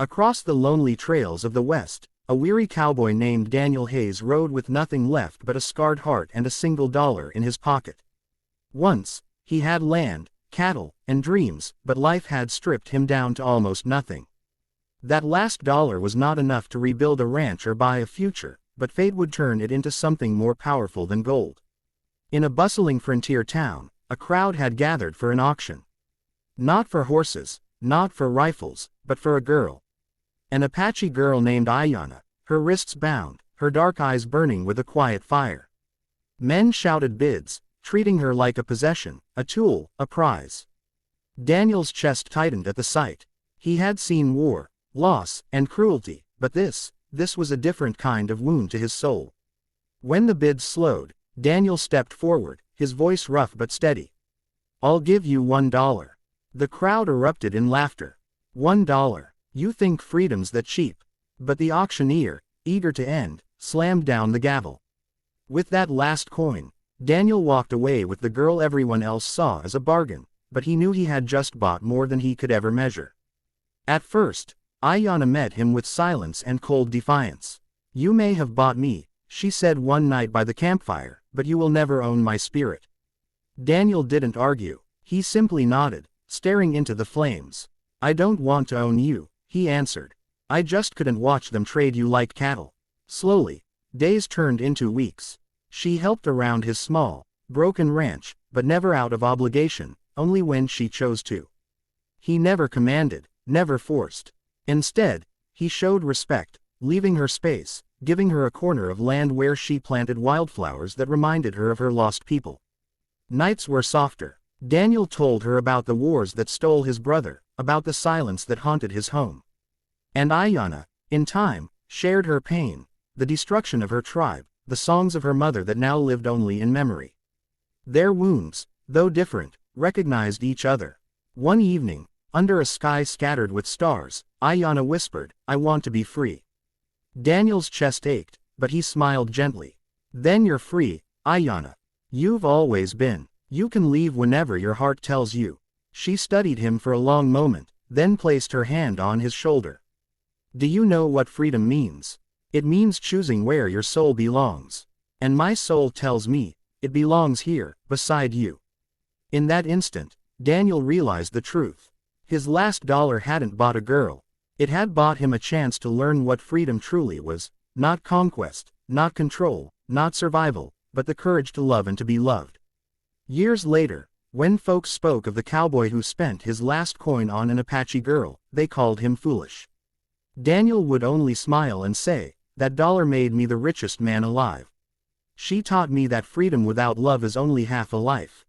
Across the lonely trails of the West, a weary cowboy named Daniel Hayes rode with nothing left but a scarred heart and a single dollar in his pocket. Once, he had land, cattle, and dreams, but life had stripped him down to almost nothing. That last dollar was not enough to rebuild a ranch or buy a future, but fate would turn it into something more powerful than gold. In a bustling frontier town, a crowd had gathered for an auction. Not for horses, not for rifles, but for a girl. An Apache girl named Ayanna, her wrists bound, her dark eyes burning with a quiet fire. Men shouted bids, treating her like a possession, a tool, a prize. Daniel's chest tightened at the sight. He had seen war, loss, and cruelty, but this was a different kind of wound to his soul. When the bids slowed, Daniel stepped forward, his voice rough but steady. "I'll give you $1. The crowd erupted in laughter. $1. You think freedom's that cheap? But the auctioneer, eager to end, slammed down the gavel. With that last coin, Daniel walked away with the girl everyone else saw as a bargain, but he knew he had just bought more than he could ever measure. At first, Ayanna met him with silence and cold defiance. "You may have bought me," she said one night by the campfire, "but you will never own my spirit." Daniel didn't argue. He simply nodded, staring into the flames. "I don't want to own you," he answered. "I just couldn't watch them trade you like cattle." Slowly, days turned into weeks. She helped around his small, broken ranch, but never out of obligation, only when she chose to. He never commanded, never forced. Instead, he showed respect, leaving her space, giving her a corner of land where she planted wildflowers that reminded her of her lost people. Nights were softer. Daniel told her about the wars that stole his brother, about the silence that haunted his home. And Ayanna, in time, shared her pain, the destruction of her tribe, the songs of her mother that now lived only in memory. Their wounds, though different, recognized each other. One evening, under a sky scattered with stars, Ayanna whispered, "I want to be free." Daniel's chest ached, but he smiled gently. "Then you're free, Ayanna. You've always been. You can leave whenever your heart tells you." She studied him for a long moment, then placed her hand on his shoulder. "Do you know what freedom means? It means choosing where your soul belongs. And my soul tells me, it belongs here, beside you." In that instant, Daniel realized the truth. His last dollar hadn't bought a girl. It had bought him a chance to learn what freedom truly was, not conquest, not control, not survival, but the courage to love and to be loved. Years later, when folks spoke of the cowboy who spent his last coin on an Apache girl, they called him foolish. Daniel would only smile and say, "That dollar made me the richest man alive. She taught me that freedom without love is only half a life."